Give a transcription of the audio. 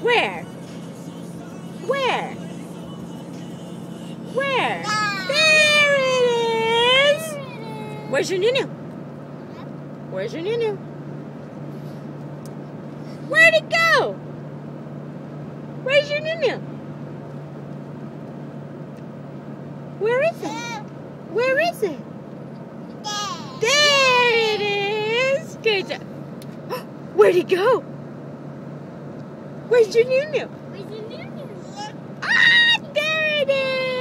Where? Where? Where? There it is! Where's your Nunu? Where's your Nunu? Where'd it go? Where's your Nunu? Where is it? Where is it? There it is! Good job. Where'd it go? Where's your Nunu? Where's your Nunu? Ah, there it is!